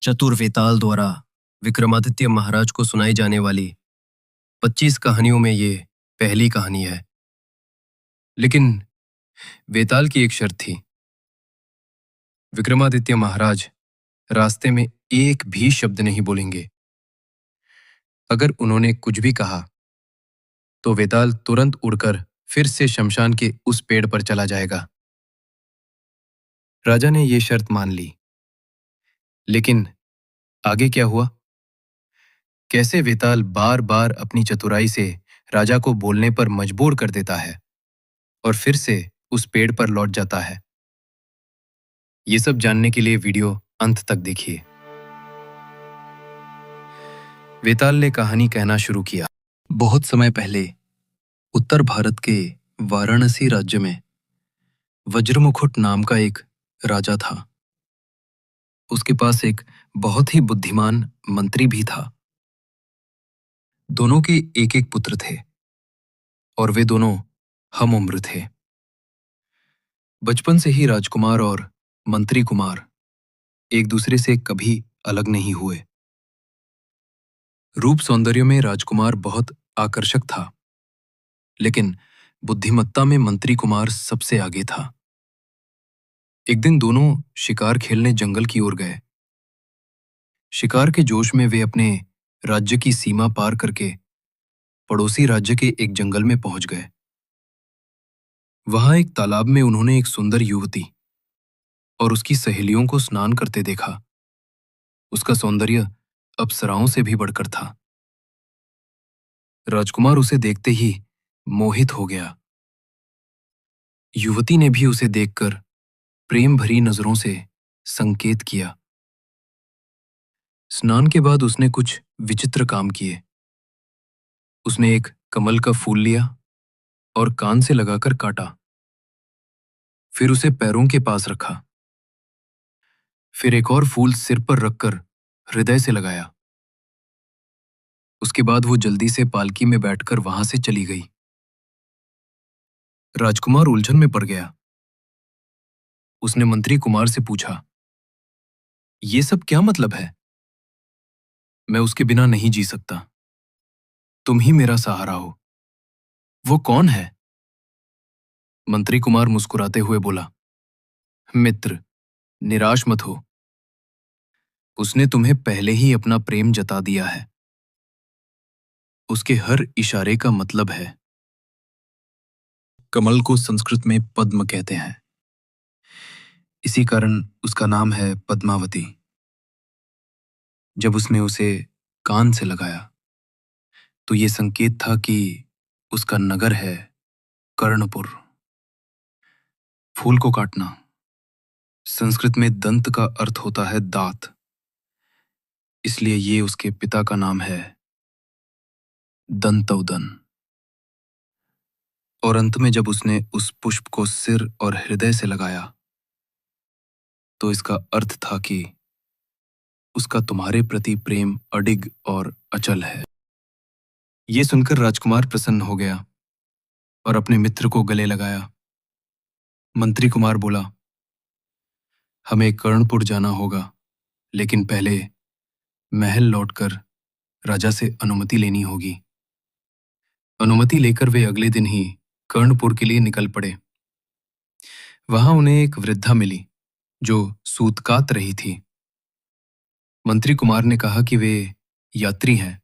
चतुर वेताल द्वारा विक्रमादित्य महाराज को सुनाई जाने वाली 25 कहानियों में ये पहली कहानी है। लेकिन वेताल की एक शर्त थी। विक्रमादित्य महाराज रास्ते में एक भी शब्द नहीं बोलेंगे। अगर उन्होंने कुछ भी कहा तो वेताल तुरंत उड़कर फिर से शमशान के उस पेड़ पर चला जाएगा। राजा ने ये शर्त मान ली। लेकिन आगे क्या हुआ? कैसे वेताल बार बार अपनी चतुराई से राजा को बोलने पर मजबूर कर देता है और फिर से उस पेड़ पर लौट जाता है। ये सब जानने के लिए वीडियो अंत तक देखिए। वेताल ने कहानी कहना शुरू किया। बहुत समय पहले उत्तर भारत के वाराणसी राज्य में वज्रमुकुट नाम का एक राजा था। उसके पास एक बहुत ही बुद्धिमान मंत्री भी था। दोनों के एक एक पुत्र थे और वे दोनों हम उम्र थे। बचपन से ही राजकुमार और मंत्री कुमार एक दूसरे से कभी अलग नहीं हुए। रूप सौंदर्य में राजकुमार बहुत आकर्षक था, लेकिन बुद्धिमत्ता में मंत्री कुमार सबसे आगे था। एक दिन दोनों शिकार खेलने जंगल की ओर गए। शिकार के जोश में वे अपने राज्य की सीमा पार करके पड़ोसी राज्य के एक जंगल में पहुंच गए। वहां एक तालाब में उन्होंने एक सुंदर युवती और उसकी सहेलियों को स्नान करते देखा। उसका सौंदर्य अप्सराओं से भी बढ़कर था। राजकुमार उसे देखते ही मोहित हो गया। युवती ने भी उसे देखकर प्रेम भरी नजरों से संकेत किया। स्नान के बाद उसने कुछ विचित्र काम किए। उसने एक कमल का फूल लिया और कान से लगाकर काटा। फिर उसे पैरों के पास रखा। फिर एक और फूल सिर पर रखकर हृदय से लगाया। उसके बाद वो जल्दी से पालकी में बैठकर वहां से चली गई। राजकुमार उलझन में पड़ गया। उसने मंत्री कुमार से पूछा, ये सब क्या मतलब है? मैं उसके बिना नहीं जी सकता। तुम ही मेरा सहारा हो। वो कौन है? मंत्री कुमार मुस्कुराते हुए बोला, मित्र, निराश मत हो। उसने तुम्हें पहले ही अपना प्रेम जता दिया है। उसके हर इशारे का मतलब है। कमल को संस्कृत में पद्म कहते हैं। इसी कारण उसका नाम है पद्मावती। जब उसने उसे कान से लगाया तो ये संकेत था कि उसका नगर है कर्णपुर। फूल को काटना संस्कृत में दंत का अर्थ होता है दांत, इसलिए ये उसके पिता का नाम है दंतवदन। और अंत में जब उसने उस पुष्प को सिर और हृदय से लगाया तो इसका अर्थ था कि उसका तुम्हारे प्रति प्रेम अडिग और अचल है। ये सुनकर राजकुमार प्रसन्न हो गया और अपने मित्र को गले लगाया। मंत्री कुमार बोला, हमें कर्णपुर जाना होगा, लेकिन पहले महल लौटकर राजा से अनुमति लेनी होगी। अनुमति लेकर वे अगले दिन ही कर्णपुर के लिए निकल पड़े। वहां उन्हें एक वृद्धा मिली जो सूत कात रही थी। मंत्री कुमार ने कहा कि वे यात्री हैं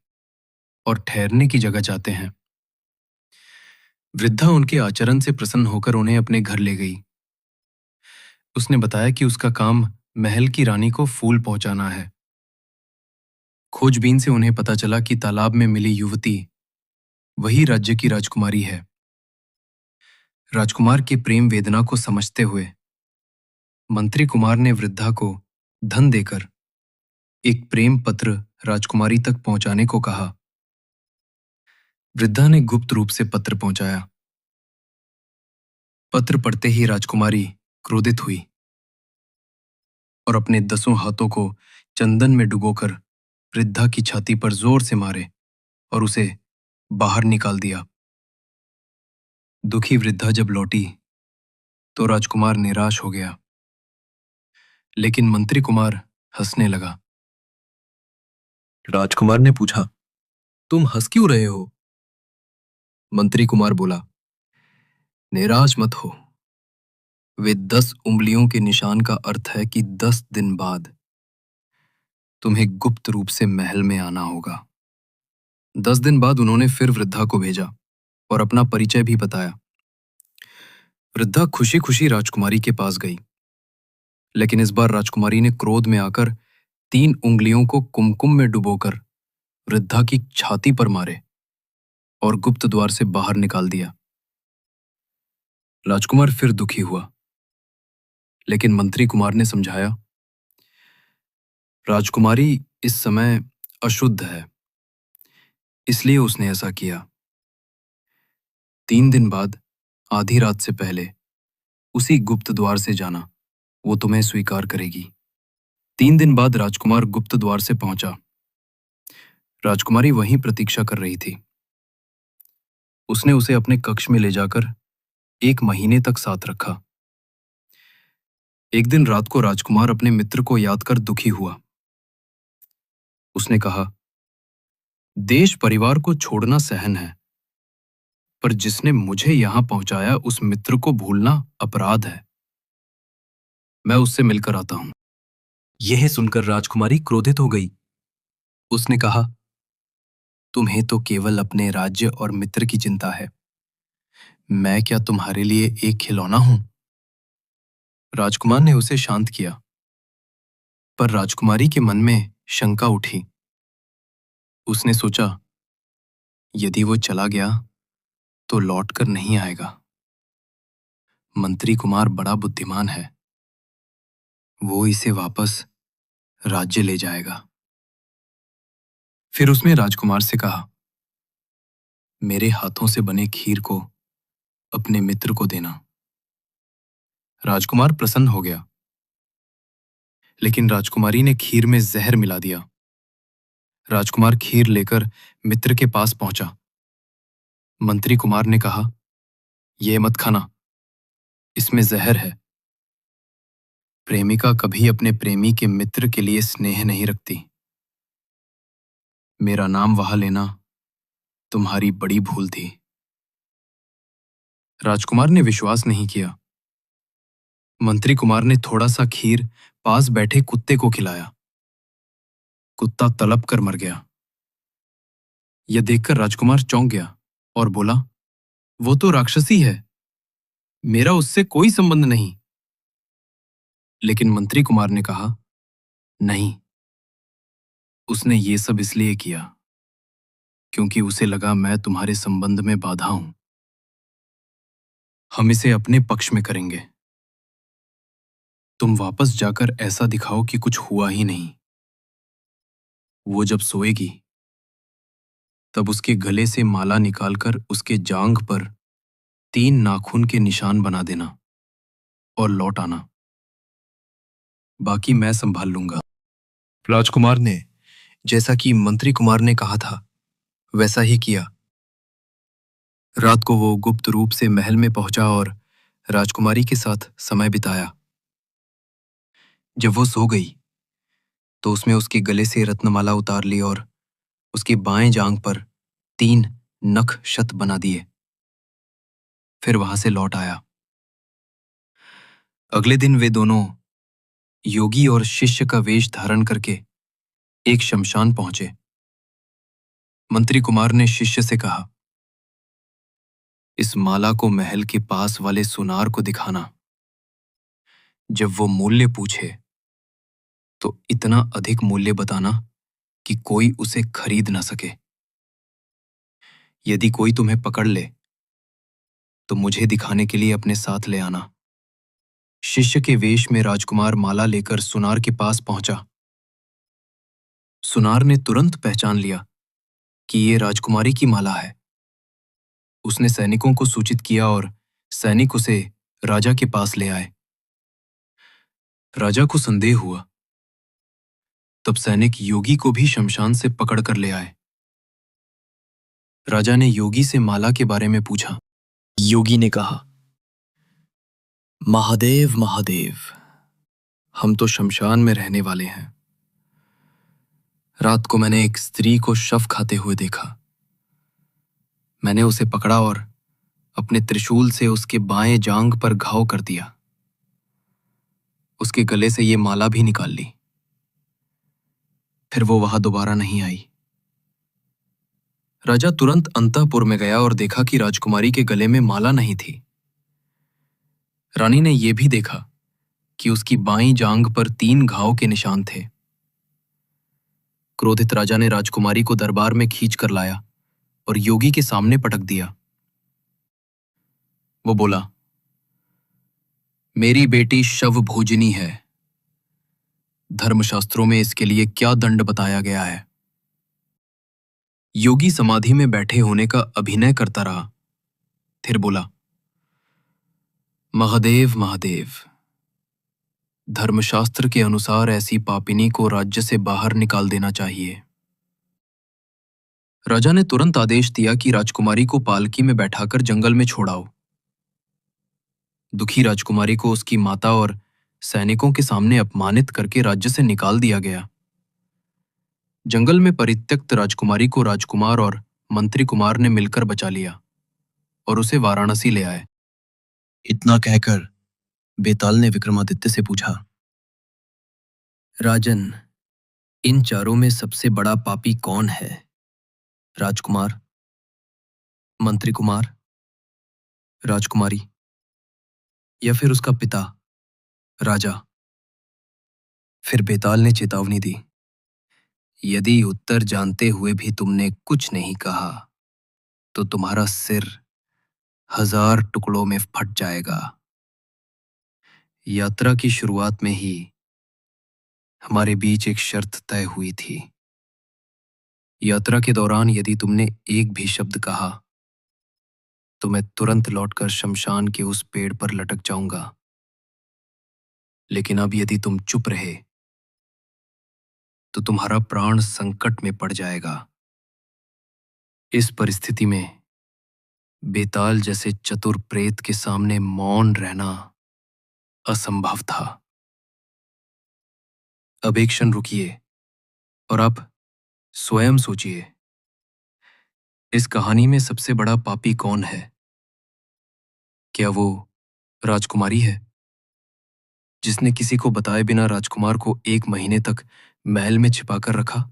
और ठहरने की जगह चाहते हैं। वृद्धा उनके आचरण से प्रसन्न होकर उन्हें अपने घर ले गई। उसने बताया कि उसका काम महल की रानी को फूल पहुंचाना है। खोजबीन से उन्हें पता चला कि तालाब में मिली युवती वही राज्य की राजकुमारी है। राजकुमार की प्रेम वेदना को समझते हुए मंत्री कुमार ने वृद्धा को धन देकर एक प्रेम पत्र राजकुमारी तक पहुंचाने को कहा। वृद्धा ने गुप्त रूप से पत्र पहुंचाया। पत्र पढ़ते ही राजकुमारी क्रोधित हुई और अपने 10 हाथों को चंदन में डुबोकर वृद्धा की छाती पर जोर से मारे और उसे बाहर निकाल दिया। दुखी वृद्धा जब लौटी तो राजकुमार निराश हो गया, लेकिन मंत्री कुमार हंसने लगा। राजकुमार ने पूछा, तुम हंस क्यों रहे हो? मंत्री कुमार बोला, निराश मत हो। वे 10 उंगलियों के निशान का अर्थ है कि 10 दिन बाद तुम्हें गुप्त रूप से महल में आना होगा। 10 दिन बाद उन्होंने फिर वृद्धा को भेजा और अपना परिचय भी बताया। वृद्धा खुशी खुशी राजकुमारी के पास गई, लेकिन इस बार राजकुमारी ने क्रोध में आकर 3 उंगलियों को कुमकुम में डुबोकर वृद्धा की छाती पर मारे और गुप्त द्वार से बाहर निकाल दिया। राजकुमार फिर दुखी हुआ, लेकिन मंत्री कुमार ने समझाया, राजकुमारी इस समय अशुद्ध है, इसलिए उसने ऐसा किया। 3 दिन बाद आधी रात से पहले उसी गुप्त द्वार से जाना, वो तुम्हें स्वीकार करेगी। 3 दिन बाद राजकुमार गुप्त द्वार से पहुंचा। राजकुमारी वहीं प्रतीक्षा कर रही थी। उसने उसे अपने कक्ष में ले जाकर 1 महीने तक साथ रखा। एक दिन रात को राजकुमार अपने मित्र को याद कर दुखी हुआ। उसने कहा, देश परिवार को छोड़ना सहन है, पर जिसने मुझे यहां पहुंचाया उस मित्र को भूलना अपराध है। मैं उससे मिलकर आता हूं। यह सुनकर राजकुमारी क्रोधित हो गई। उसने कहा, तुम्हें तो केवल अपने राज्य और मित्र की चिंता है। मैं क्या तुम्हारे लिए एक खिलौना हूं? राजकुमार ने उसे शांत किया, पर राजकुमारी के मन में शंका उठी। उसने सोचा, यदि वो चला गया तो लौटकर नहीं आएगा। मंत्री कुमार बड़ा बुद्धिमान है, वो इसे वापस राज्य ले जाएगा। फिर उसने राजकुमार से कहा, मेरे हाथों से बने खीर को अपने मित्र को देना। राजकुमार प्रसन्न हो गया, लेकिन राजकुमारी ने खीर में जहर मिला दिया। राजकुमार खीर लेकर मित्र के पास पहुंचा। मंत्री कुमार ने कहा, यह मत खाना, इसमें जहर है। प्रेमिका कभी अपने प्रेमी के मित्र के लिए स्नेह नहीं रखती। मेरा नाम वहां लेना तुम्हारी बड़ी भूल थी। राजकुमार ने विश्वास नहीं किया। मंत्री कुमार ने थोड़ा सा खीर पास बैठे कुत्ते को खिलाया। कुत्ता तड़प कर मर गया। यह देखकर राजकुमार चौंक गया और बोला, वो तो राक्षसी है, मेरा उससे कोई संबंध नहीं। लेकिन मंत्री कुमार ने कहा, नहीं, उसने ये सब इसलिए किया क्योंकि उसे लगा मैं तुम्हारे संबंध में बाधा हूं। हम इसे अपने पक्ष में करेंगे। तुम वापस जाकर ऐसा दिखाओ कि कुछ हुआ ही नहीं। वो जब सोएगी तब उसके गले से माला निकालकर उसके जांघ पर 3 नाखून के निशान बना देना और लौट आना। बाकी मैं संभाल लूंगा। राजकुमार ने जैसा कि मंत्री कुमार ने कहा था वैसा ही किया। रात को वो गुप्त रूप से महल में पहुंचा और राजकुमारी के साथ समय बिताया। जब वो सो गई तो उसने उसके गले से रत्नमाला उतार ली और उसकी बाएं जांघ पर 3 नख शत बना दिए। फिर वहां से लौट आया। अगले दिन वे दोनों योगी और शिष्य का वेश धारण करके एक शमशान पहुंचे। मंत्री कुमार ने शिष्य से कहा, इस माला को महल के पास वाले सुनार को दिखाना। जब वो मूल्य पूछे तो इतना अधिक मूल्य बताना कि कोई उसे खरीद ना सके। यदि कोई तुम्हें पकड़ ले तो मुझे दिखाने के लिए अपने साथ ले आना। शिष्य के वेश में राजकुमार माला लेकर सुनार के पास पहुंचा। सुनार ने तुरंत पहचान लिया कि ये राजकुमारी की माला है। उसने सैनिकों को सूचित किया और सैनिक उसे राजा के पास ले आए। राजा को संदेह हुआ। तब सैनिक योगी को भी शमशान से पकड़ कर ले आए। राजा ने योगी से माला के बारे में पूछा। योगी ने कहा, महादेव महादेव, हम तो शमशान में रहने वाले हैं। रात को मैंने एक स्त्री को शव खाते हुए देखा। मैंने उसे पकड़ा और अपने त्रिशूल से उसके बाएं जांघ पर घाव कर दिया। उसके गले से ये माला भी निकाल ली। फिर वो वहां दोबारा नहीं आई। राजा तुरंत अंतःपुर में गया और देखा कि राजकुमारी के गले में माला नहीं थी। रानी ने यह भी देखा कि उसकी बाईं जांघ पर 3 घाव के निशान थे। क्रोधित राजा ने राजकुमारी को दरबार में खींच कर लाया और योगी के सामने पटक दिया। वो बोला, मेरी बेटी शव भोजनी है। धर्मशास्त्रों में इसके लिए क्या दंड बताया गया है? योगी समाधि में बैठे होने का अभिनय करता रहा। फिर बोला, महादेव महादेव, धर्मशास्त्र के अनुसार ऐसी पापिनी को राज्य से बाहर निकाल देना चाहिए। राजा ने तुरंत आदेश दिया कि राजकुमारी को पालकी में बैठाकर जंगल में छोड़ाओ। दुखी राजकुमारी को उसकी माता और सैनिकों के सामने अपमानित करके राज्य से निकाल दिया गया। जंगल में परित्यक्त राजकुमारी को राजकुमार और मंत्री कुमार ने मिलकर बचा लिया और उसे वाराणसी ले आए। इतना कहकर बेताल ने विक्रमादित्य से पूछा, राजन, इन चारों में सबसे बड़ा पापी कौन है? राजकुमार, मंत्री कुमार, राजकुमारी या फिर उसका पिता राजा? फिर बेताल ने चेतावनी दी, यदि उत्तर जानते हुए भी तुमने कुछ नहीं कहा तो तुम्हारा सिर 1000 टुकड़ों में फट जाएगा। यात्रा की शुरुआत में ही हमारे बीच एक शर्त तय हुई थी। यात्रा के दौरान यदि तुमने एक भी शब्द कहा तो मैं तुरंत लौटकर शमशान के उस पेड़ पर लटक जाऊंगा। लेकिन अब यदि तुम चुप रहे तो तुम्हारा प्राण संकट में पड़ जाएगा। इस परिस्थिति में बेताल जैसे चतुर प्रेत के सामने मौन रहना असंभव था। अब एक क्षण रुकिए और आप स्वयं सोचिए, इस कहानी में सबसे बड़ा पापी कौन है? क्या वो राजकुमारी है जिसने किसी को बताए बिना राजकुमार को 1 महीने तक महल में छिपाकर रखा?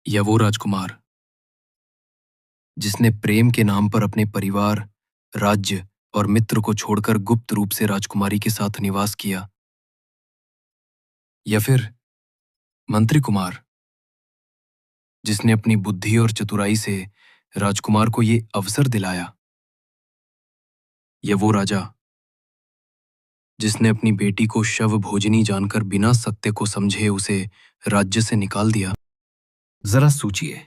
या वो राजकुमार जिसने प्रेम के नाम पर अपने परिवार, राज्य और मित्र को छोड़कर गुप्त रूप से राजकुमारी के साथ निवास किया? या फिर मंत्री कुमार जिसने अपनी बुद्धि और चतुराई से राजकुमार को ये अवसर दिलाया? या वो राजा जिसने अपनी बेटी को शव भोजनी जानकर बिना सत्य को समझे उसे राज्य से निकाल दिया? जरा सोचिए,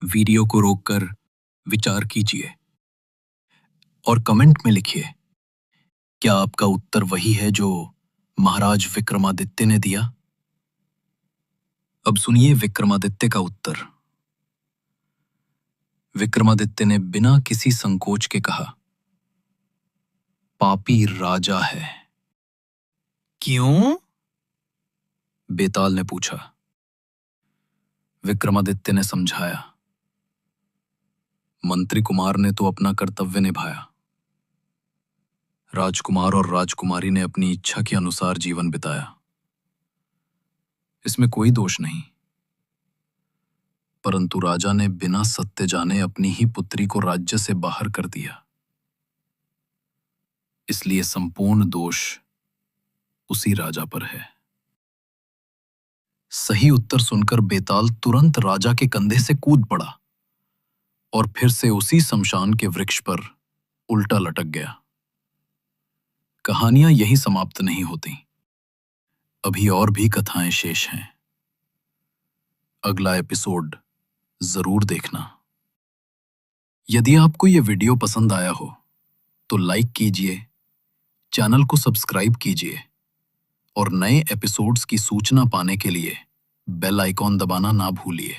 वीडियो को रोककर विचार कीजिए और कमेंट में लिखिए, क्या आपका उत्तर वही है जो महाराज विक्रमादित्य ने दिया? अब सुनिए विक्रमादित्य का उत्तर। विक्रमादित्य ने बिना किसी संकोच के कहा, पापी राजा है। क्यों? बेताल ने पूछा। विक्रमादित्य ने समझाया, मंत्री कुमार ने तो अपना कर्तव्य निभाया। राजकुमार और राजकुमारी ने अपनी इच्छा के अनुसार जीवन बिताया, इसमें कोई दोष नहीं। परंतु राजा ने बिना सत्य जाने अपनी ही पुत्री को राज्य से बाहर कर दिया, इसलिए संपूर्ण दोष उसी राजा पर है। सही उत्तर सुनकर बेताल तुरंत राजा के कंधे से कूद पड़ा और फिर से उसी शमशान के वृक्ष पर उल्टा लटक गया। कहानियां यहीं समाप्त नहीं होती, अभी और भी कथाएं शेष हैं। अगला एपिसोड जरूर देखना। यदि आपको यह वीडियो पसंद आया हो तो लाइक कीजिए, चैनल को सब्सक्राइब कीजिए और नए एपिसोड्स की सूचना पाने के लिए बेल आइकॉन दबाना ना भूलिए।